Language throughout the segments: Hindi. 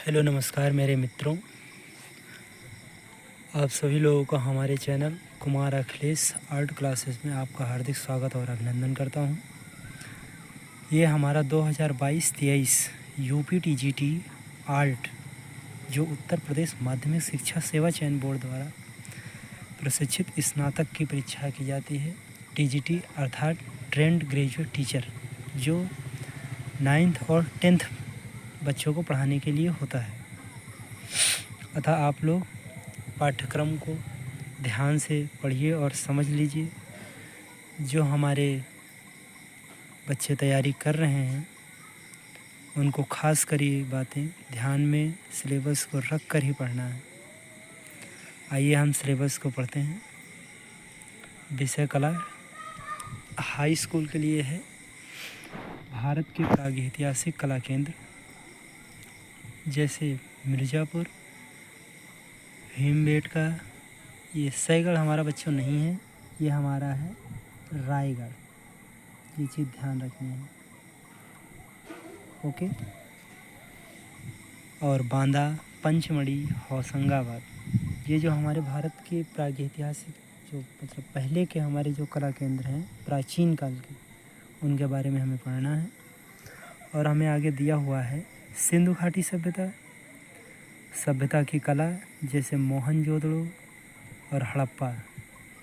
हेलो नमस्कार मेरे मित्रों, आप सभी लोगों का हमारे channel Kumar Akhilesh art classes में आपका हार्दिक स्वागत और अभिनंदन करता हूं। ये हमारा 2022-23 यूपी टीजीटी आर्ट जो उत्तर प्रदेश माध्यमिक शिक्षा सेवा चयन बोर्ड द्वारा प्रशिक्षित स्नातक की परीक्षा की जाती है। टीजीटी अर्थात ट्रेंड ग्रेजुएट टीचर, जो 9th और 10th बच्चों को पढ़ाने के लिए होता है। अतः आप लोग पाठ्यक्रम को ध्यान से पढ़िए और समझ लीजिए। जो हमारे बच्चे तैयारी कर रहे हैं उनको खास कर ये बातें ध्यान में सिलेबस को रख कर ही पढ़ना है। आइए हम सिलेबस को पढ़ते हैं। विषय कला हाई स्कूल के लिए है। भारत के प्रागैतिहासिक कला केंद्र जैसे मिर्ज़ापुर, भीमबेटका, ये सैगढ़ हमारा बच्चों नहीं है, ये हमारा है रायगढ़। ये चीज़ ध्यान रखनी है, ओके। और बांदा, पंचमढ़ी, होशंगाबाद, ये जो हमारे भारत के प्रागैतिहासिक जो मतलब पहले के हमारे जो कला केंद्र हैं प्राचीन काल के, उनके बारे में हमें पढ़ना है। और हमें आगे दिया हुआ है सिंधु घाटी सभ्यता की कला जैसे मोहनजोदड़ो और हड़प्पा,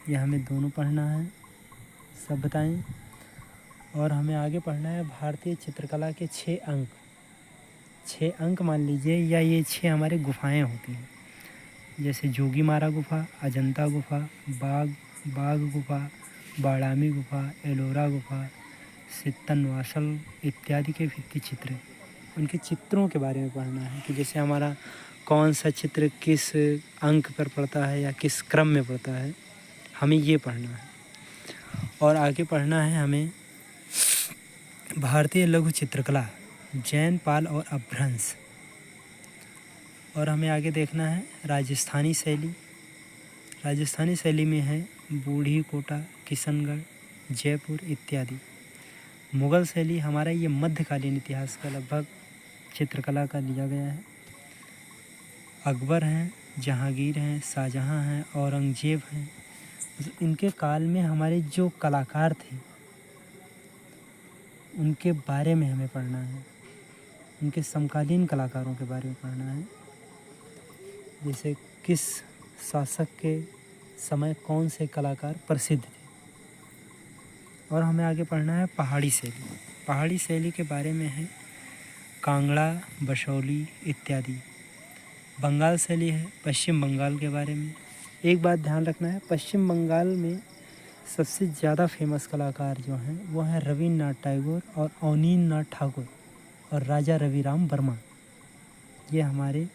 ये हमें दोनों पढ़ना है सभ्यताएं। और हमें आगे पढ़ना है भारतीय चित्रकला के 6 अंक मान लीजिए, या ये 6 हमारे गुफाएं होती हैं जैसे जोगीमारा गुफा, अजंता गुफा, बाग गुफा, बादामी गुफा, एलोरा गुफा, सित्तनवासल इत्यादि के भित्ति चित्र, उनके चित्रों के बारे में पढ़ना है कि जैसे हमारा कौन सा चित्र किस अंक पर पड़ता है या किस क्रम में पड़ता है, हमें ये पढ़ना है। और आगे पढ़ना है हमें भारतीय लघु चित्रकला, जैन, पाल और अपभ्रंश। और हमें आगे देखना है राजस्थानी शैली में है बूढ़ी कोटा, किशनगढ़, जयपुर इत्यादि। मुग़ल शैली हमारा ये मध्यकालीन इतिहास का लगभग चित्रकला का लिया गया है। अकबर हैं, जहांगीर हैं, शाहजहां हैं, औरंगजेब हैं, इनके काल में हमारे जो कलाकार थे उनके बारे में हमें पढ़ना है। उनके समकालीन कलाकारों के बारे में पढ़ना है, जैसे किस शासक के समय कौन से कलाकार प्रसिद्ध थे। और हमें आगे पढ़ना है पहाड़ी शैली के बारे में है कांगड़ा, बसौली इत्यादि। बंगाल शैली है पश्चिम बंगाल के बारे में। एक बात ध्यान रखना है, पश्चिम बंगाल में सबसे ज़्यादा फेमस कलाकार जो हैं वो हैं रविन्द्रनाथ टैगोर और अवनींद्रनाथ ठाकुर और राजा रविराम वर्मा। ये हमारे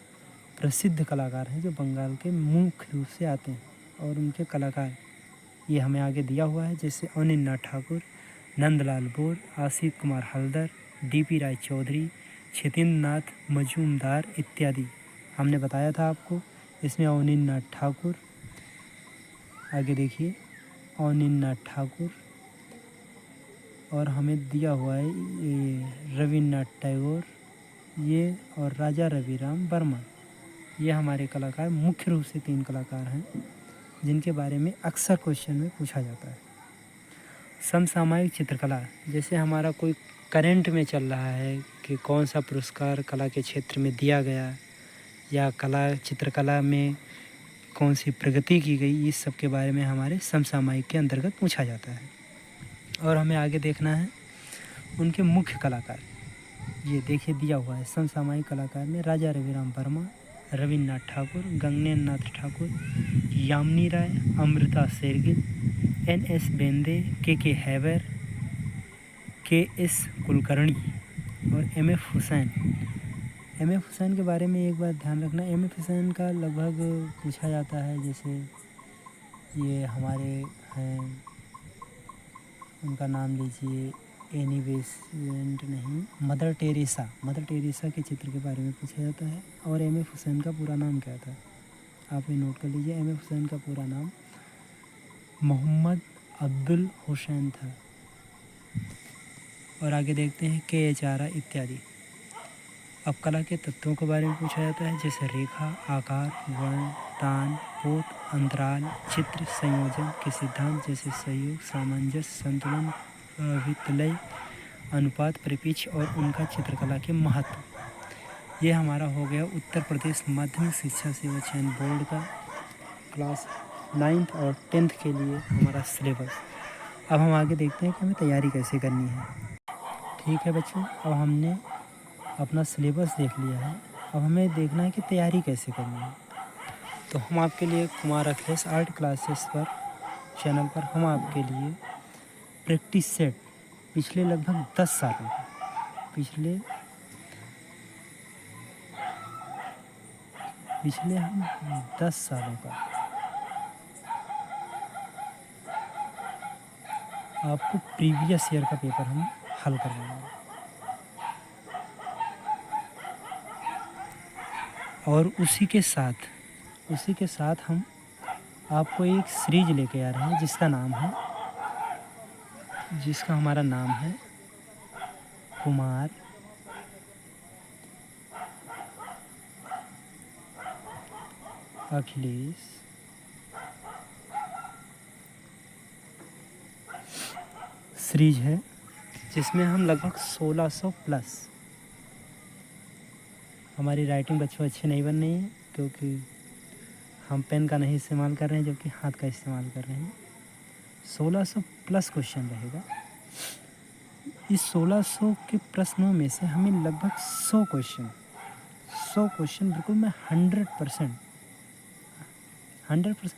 प्रसिद्ध कलाकार हैं जो बंगाल के मुख्य रूप से आते हैं। और उनके कलाकार ये हमें आगे दिया हुआ है, जैसे अवनींद्रनाथ ठाकुर, नंदलाल बोर, आसिफ कुमार हल्दर, डीपी राय चौधरी, क्षितेंद्रनाथ मजूमदार इत्यादि। हमने बताया था आपको इसमें अवनींद्रनाथ ठाकुर, आगे देखिए अवनींद्रनाथ ठाकुर, और हमें दिया हुआ है ये रविन्द्रनाथ टैगोर, ये और राजा रविराम वर्मा। ये हमारे कलाकार मुख्य रूप से 3 कलाकार हैं जिनके बारे में अक्सर क्वेश्चन में पूछा जाता है। समसामयिक चित्रकला, जैसे हमारा कोई करंट में चल रहा है कि कौन सा पुरस्कार कला के क्षेत्र में दिया गया या चित्रकला में कौन सी प्रगति की गई, इस सब के बारे में हमारे समसामयिक के अंतर्गत पूछा जाता है। और हमें आगे देखना है उनके मुख्य कलाकार, ये देखिए दिया हुआ है समसामयिक कलाकार में राजा रविराम वर्मा, रविन्द्रनाथ ठाकुर, गगनेन्द्रनाथ ठाकुर, यामिनी राय, अमृता शेरगिल, NS बेंदे, के हैबर, KS कुलकर्णी और MF हुसैन के बारे में एक बात ध्यान रखना, MF हुसैन का लगभग पूछा जाता है, जैसे ये हमारे हैं, उनका नाम लीजिए एनी बेसेंट नहीं, मदर टेरेसा के चित्र के बारे में पूछा जाता है। और MF हुसैन का पूरा नाम क्या था, आप ये नोट कर लीजिए। MF हुसैन का पूरा नाम मोहम्मद अब्दुल हुसैन था। और आगे देखते हैं KH आरा इत्यादि। अब कला के तत्वों के बारे में पूछा जाता है, जैसे रेखा, आकार, वर्ण, तान, पोत, अंतराल, चित्र, संयोजन के सिद्धांत जैसे सहयोग, सामंजस्य, संतुलन, वितलय, अनुपात, परिपीक्ष और उनका चित्रकला के महत्व। ये हमारा हो गया उत्तर प्रदेश माध्यमिक शिक्षा सेवा चयन बोर्ड का क्लास 9th और 10th के लिए हमारा सिलेबस। अब हम आगे देखते हैं कि हमें तैयारी कैसे करनी है। ठीक है बच्चों, अब हमने अपना सिलेबस देख लिया है। अब हमें देखना है कि तैयारी कैसे करनी है। तो हम आपके लिए कुमार अखिलेश आर्ट क्लासेस पर चैनल पर हम आपके लिए प्रैक्टिस सेट पिछले लगभग 10 सालों का पिछले हम 10 सालों का आपको प्रीवियस ईयर का पेपर हम हल करवाएंगे। और उसी के साथ हम आपको एक सीरीज लेके आ रहे हैं जिसका हमारा नाम है कुमार अखिलेश सीरीज है, जिसमें हम लगभग 1600 प्लस। हमारी राइटिंग बच्चों अच्छी नहीं बन रही है क्योंकि हम पेन का नहीं इस्तेमाल कर रहे हैं जबकि हाथ का इस्तेमाल कर रहे हैं। 1600 प्लस क्वेश्चन रहेगा। इस 1600 के प्रश्नों में से हमें लगभग 100 क्वेश्चन बिल्कुल मैं 100%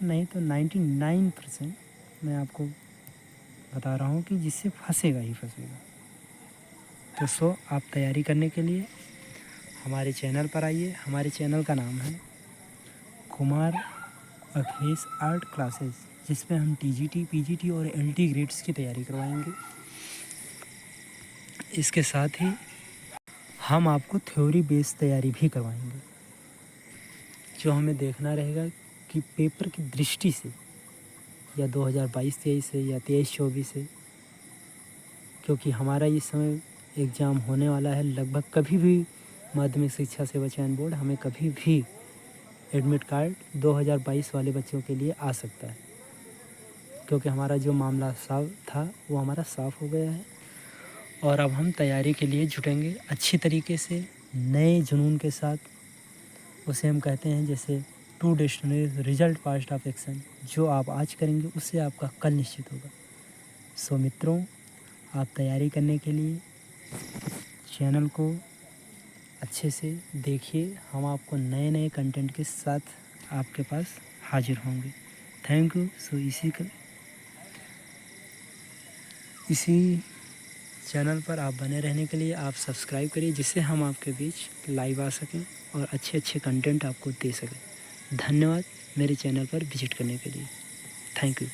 नहीं तो 99% मैं आपको बता रहा हूँ कि जिससे फंसेगा ही फंसेगा। तो आप तैयारी करने के लिए हमारे चैनल पर आइए। हमारे चैनल का नाम है कुमार अखिलेश आर्ट क्लासेस, जिसमें हम TGT, PGT और LT ग्रेड्स की तैयारी करवाएंगे। इसके साथ ही हम आपको थ्योरी बेस्ड तैयारी भी करवाएंगे, जो हमें देखना रहेगा कि पेपर की दृष्टि से या 2022-23 से या 23-24 से, क्योंकि हमारा इस समय एग्ज़ाम होने वाला है। लगभग कभी भी माध्यमिक शिक्षा सेवा चयन बोर्ड हमें कभी भी एडमिट कार्ड 2022 वाले बच्चों के लिए आ सकता है, क्योंकि हमारा जो मामला साफ था वो हमारा साफ़ हो गया है। और अब हम तैयारी के लिए जुटेंगे अच्छी तरीके से, नए जुनून के साथ। उसे हम कहते हैं जैसे to destination result past of action. जो आप आज करेंगे उससे आपका कल निश्चित होगा। सो मित्रों, आप तैयारी करने के लिए चैनल को अच्छे से देखिए। हम आपको नए नए कंटेंट के साथ आपके पास हाजिर होंगे। Thank you. सो इसी चैनल पर आप बने रहने के लिए आप सब्सक्राइब करिए, जिससे हम आपके बीच लाइव आ सकें और अच्छे कंटेंट आपको दे सकें। धन्यवाद मेरे चैनल पर विजिट करने के लिए। Thank you.